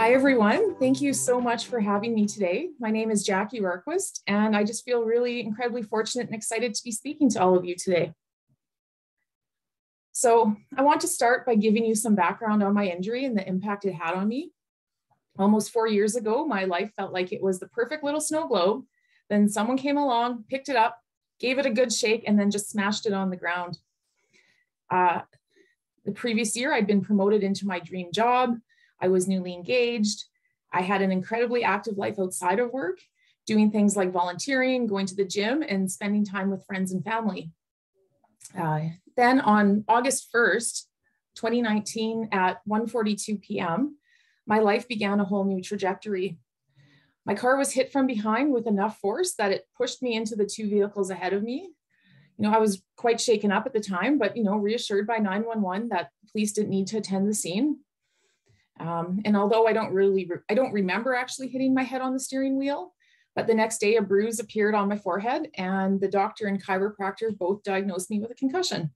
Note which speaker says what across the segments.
Speaker 1: Hi, everyone. Thank you so much for having me today. My name is Jackie Rarquist, and I just feel really incredibly fortunate and excited to be speaking to all of you today. So I want to start by giving you some background on my injury and the impact it had on me. Almost 4 years ago, my life felt like it was the perfect little snow globe. Then someone came along, picked it up, gave it a good shake, and then just smashed it on the ground. The previous year, I'd been promoted into my dream job. I was newly engaged. I had an incredibly active life outside of work, doing things like volunteering, going to the gym, and spending time with friends and family. Then on August 1st, 2019 at 1:42 p.m., my life began a whole new trajectory. My car was hit from behind with enough force that it pushed me into the two vehicles ahead of me. I was quite shaken up at the time, but, reassured by 911 that police didn't need to attend the scene. And although I don't remember actually hitting my head on the steering wheel, but the next day a bruise appeared on my forehead and the doctor and chiropractor both diagnosed me with a concussion.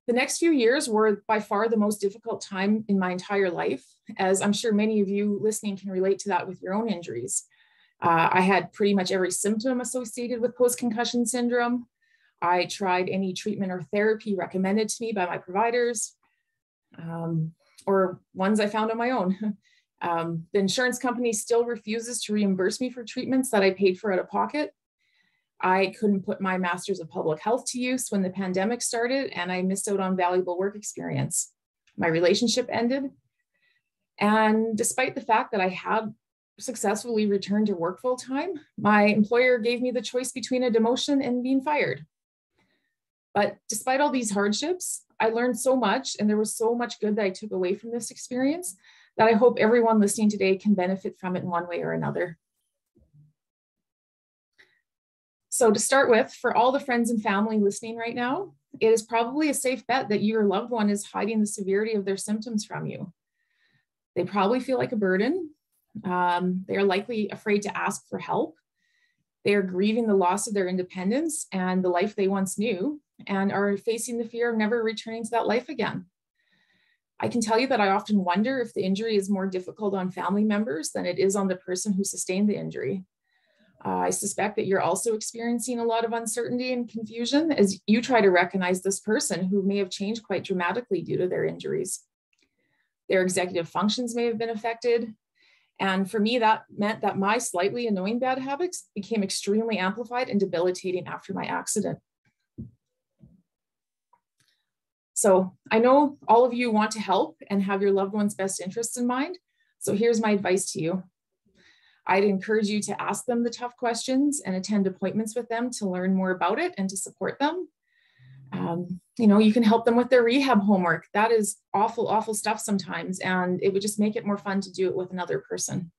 Speaker 1: The next few years were by far the most difficult time in my entire life, as I'm sure many of you listening can relate to that with your own injuries. I had pretty much every symptom associated with post-concussion syndrome. I tried any treatment or therapy recommended to me by my providers, or ones I found on my own. The insurance company still refuses to reimburse me for treatments that I paid for out of pocket. I couldn't put my Master's of Public Health to use when the pandemic started, and I missed out on valuable work experience. My relationship ended. And despite the fact that I had successfully returned to work full-time, my employer gave me the choice between a demotion and being fired. But despite all these hardships, I learned so much, and there was so much good that I took away from this experience that I hope everyone listening today can benefit from it in one way or another. So to start with, for all the friends and family listening right now, it is probably a safe bet that your loved one is hiding the severity of their symptoms from you. They probably feel like a burden. They are likely afraid to ask for help. They are grieving the loss of their independence and the life they once knew, and are facing the fear of never returning to that life again. I can tell you that I often wonder if the injury is more difficult on family members than it is on the person who sustained the injury. I suspect that you're also experiencing a lot of uncertainty and confusion as you try to recognize this person who may have changed quite dramatically due to their injuries. Their executive functions may have been affected. And for me, that meant that my slightly annoying bad habits became extremely amplified and debilitating after my accident. So I know all of you want to help and have your loved one's best interests in mind. So here's my advice to you. I'd encourage you to ask them the tough questions and attend appointments with them to learn more about it and to support them. You can help them with their rehab homework. That is awful, awful stuff sometimes, and it would just make it more fun to do it with another person.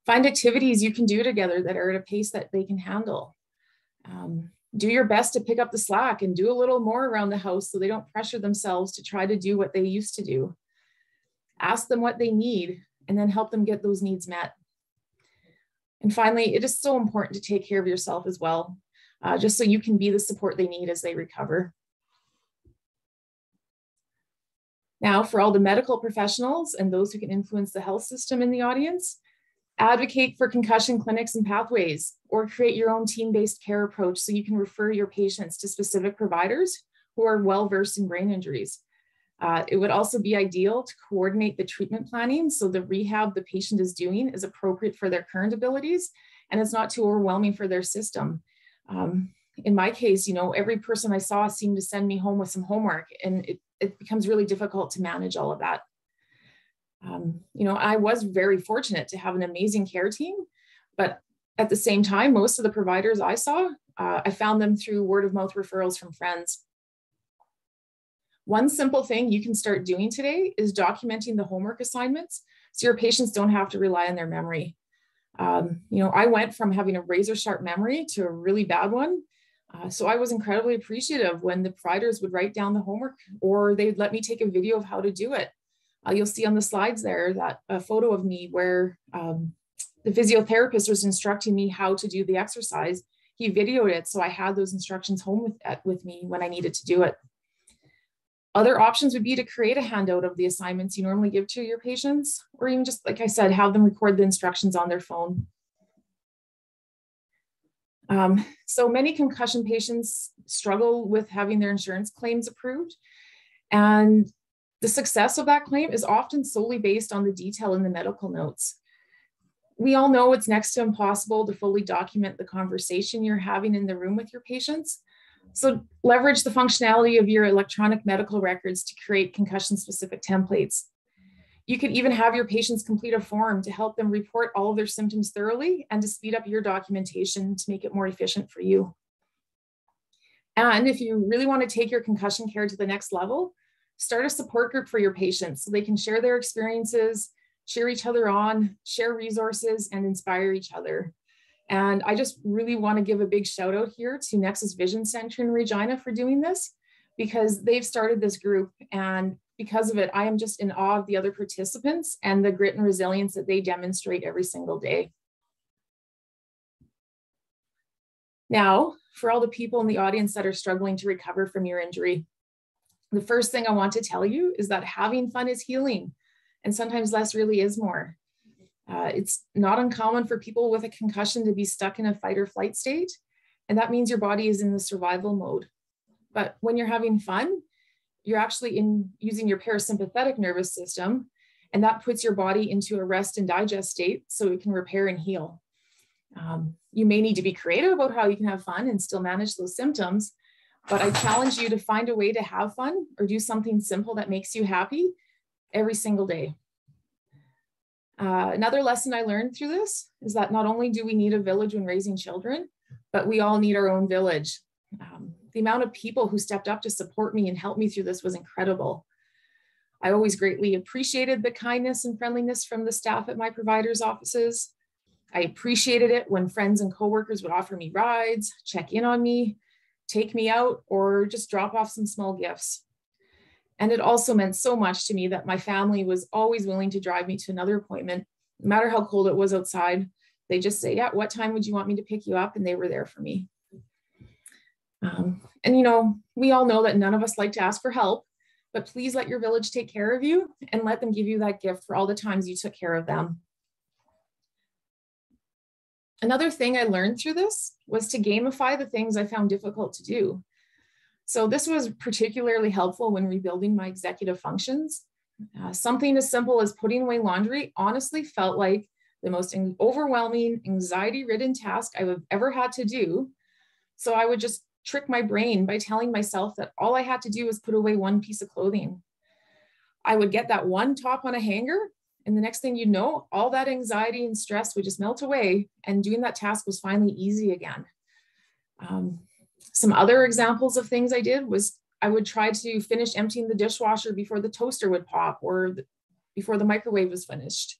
Speaker 1: Find activities you can do together that are at a pace that they can handle. Do your best to pick up the slack and do a little more around the house so they don't pressure themselves to try to do what they used to do. Ask them what they need and then help them get those needs met. And finally, it is so important to take care of yourself as well, just so you can be the support they need as they recover. Now, for all the medical professionals and those who can influence the health system in the audience, advocate for concussion clinics and pathways, or create your own team-based care approach so you can refer your patients to specific providers who are well-versed in brain injuries. It would also be ideal to coordinate the treatment planning so the rehab the patient is doing is appropriate for their current abilities and it's not too overwhelming for their system. In my case, every person I saw seemed to send me home with some homework, and it becomes really difficult to manage all of that. I was very fortunate to have an amazing care team, but at the same time, most of the providers I saw, I found them through word of mouth referrals from friends. One simple thing you can start doing today is documenting the homework assignments so your patients don't have to rely on their memory. I went from having a razor sharp memory to a really bad one. So I was incredibly appreciative when the providers would write down the homework or they'd let me take a video of how to do it. You'll see on the slides there that a photo of me where the physiotherapist was instructing me how to do the exercise. He videoed it, so I had those instructions home with me when I needed to do it. Other options would be to create a handout of the assignments you normally give to your patients, or even just, like I said, have them record the instructions on their phone. So many concussion patients struggle with having their insurance claims approved. And the success of that claim is often solely based on the detail in the medical notes. We all know it's next to impossible to fully document the conversation you're having in the room with your patients. So leverage the functionality of your electronic medical records to create concussion-specific templates. You could even have your patients complete a form to help them report all of their symptoms thoroughly and to speed up your documentation to make it more efficient for you. And if you really want to take your concussion care to the next level, start a support group for your patients so they can share their experiences, cheer each other on, share resources, and inspire each other. And I just really want to give a big shout out here to Nexus Vision Center in Regina for doing this, because they've started this group, and because of it, I am just in awe of the other participants and the grit and resilience that they demonstrate every single day. Now, for all the people in the audience that are struggling to recover from your injury, the first thing I want to tell you is that having fun is healing, and sometimes less really is more. It's not uncommon for people with a concussion to be stuck in a fight or flight state, and that means your body is in the survival mode. But when you're having fun, you're actually using your parasympathetic nervous system, and that puts your body into a rest and digest state so it can repair and heal. You may need to be creative about how you can have fun and still manage those symptoms, but I challenge you to find a way to have fun or do something simple that makes you happy every single day. Another lesson I learned through this is that not only do we need a village when raising children, but we all need our own village. The amount of people who stepped up to support me and help me through this was incredible. I always greatly appreciated the kindness and friendliness from the staff at my providers' offices. I appreciated it when friends and coworkers would offer me rides, check in on me, take me out, or just drop off some small gifts. And it also meant so much to me that my family was always willing to drive me to another appointment, no matter how cold it was outside. They just say, yeah, what time would you want me to pick you up? And they were there for me. And you know, we all know that none of us like to ask for help, but please let your village take care of you and let them give you that gift for all the times you took care of them. Another thing I learned through this was to gamify the things I found difficult to do. So this was particularly helpful when rebuilding my executive functions. Something as simple as putting away laundry honestly felt like the most overwhelming, anxiety-ridden task I've ever had to do. So I would just trick my brain by telling myself that all I had to do was put away one piece of clothing. I would get that one top on a hanger, and the next thing you know, all that anxiety and stress would just melt away, and doing that task was finally easy again. Some other examples of things I did was I would try to finish emptying the dishwasher before the toaster would pop or before the microwave was finished.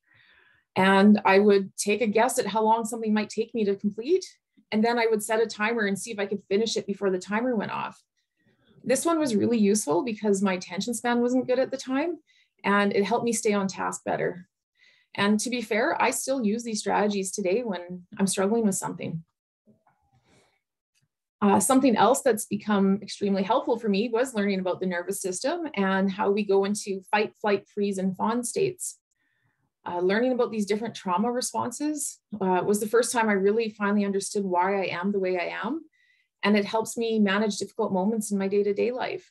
Speaker 1: And I would take a guess at how long something might take me to complete. And then I would set a timer and see if I could finish it before the timer went off. This one was really useful because my attention span wasn't good at the time, and it helped me stay on task better. And to be fair, I still use these strategies today when I'm struggling with something. Something else that's become extremely helpful for me was learning about the nervous system and how we go into fight, flight, freeze, and fawn states. Learning about these different trauma responses was the first time I really finally understood why I am the way I am. And it helps me manage difficult moments in my day-to-day life.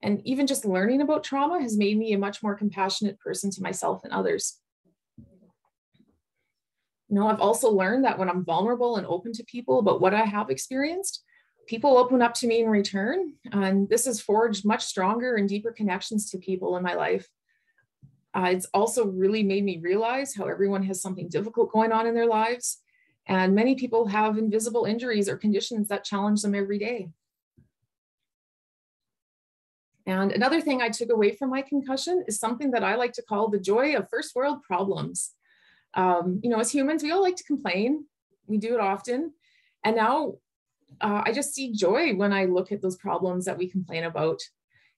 Speaker 1: And even just learning about trauma has made me a much more compassionate person to myself and others. You know, I've also learned that when I'm vulnerable and open to people about what I have experienced, people open up to me in return. And this has forged much stronger and deeper connections to people in my life. It's also really made me realize how everyone has something difficult going on in their lives. And many people have invisible injuries or conditions that challenge them every day. And another thing I took away from my concussion is something that I like to call the joy of first world problems. You know, as humans, we all like to complain. We do it often. And now I just see joy when I look at those problems that we complain about.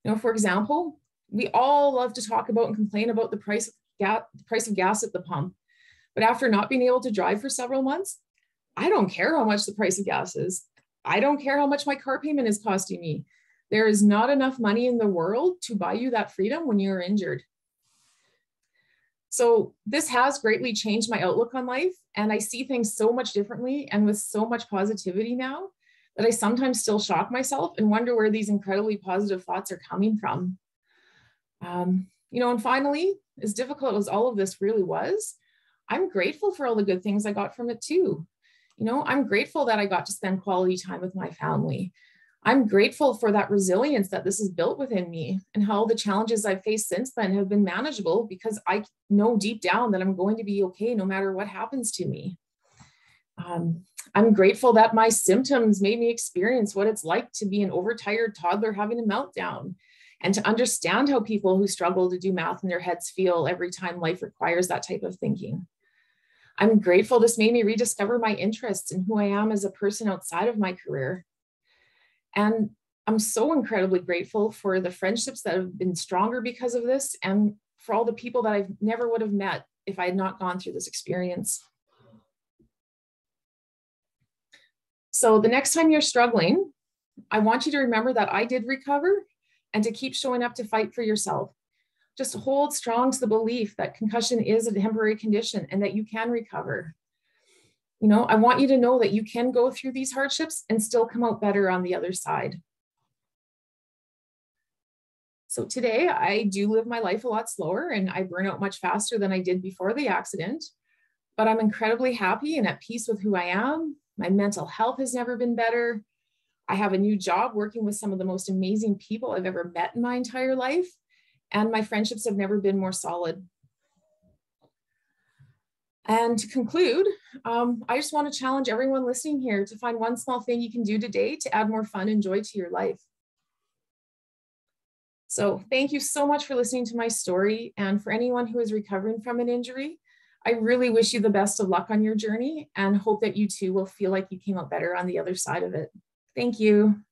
Speaker 1: You know, for example, we all love to talk about and complain about the price of gas at the pump. But after not being able to drive for several months, I don't care how much the price of gas is. I don't care how much my car payment is costing me. There is not enough money in the world to buy you that freedom when you're injured. So this has greatly changed my outlook on life, and I see things so much differently and with so much positivity now that I sometimes still shock myself and wonder where these incredibly positive thoughts are coming from. And finally, as difficult as all of this really was, I'm grateful for all the good things I got from it too. I'm grateful that I got to spend quality time with my family. I'm grateful for that resilience that this has built within me, and how the challenges I've faced since then have been manageable because I know deep down that I'm going to be okay no matter what happens to me. I'm grateful that my symptoms made me experience what it's like to be an overtired toddler having a meltdown, and to understand how people who struggle to do math in their heads feel every time life requires that type of thinking. I'm grateful this made me rediscover my interests and who I am as a person outside of my career. And I'm so incredibly grateful for the friendships that have been stronger because of this, and for all the people that I never would have met if I had not gone through this experience. So the next time you're struggling, I want you to remember that I did recover, and to keep showing up to fight for yourself. Just hold strong to the belief that concussion is a temporary condition and that you can recover. I want you to know that you can go through these hardships and still come out better on the other side. So today I do live my life a lot slower, and I burn out much faster than I did before the accident, but I'm incredibly happy and at peace with who I am. My mental health has never been better. I have a new job working with some of the most amazing people I've ever met in my entire life, and my friendships have never been more solid. And to conclude, I just want to challenge everyone listening here to find one small thing you can do today to add more fun and joy to your life. So thank you so much for listening to my story. And for anyone who is recovering from an injury, I really wish you the best of luck on your journey, and hope that you too will feel like you came out better on the other side of it. Thank you.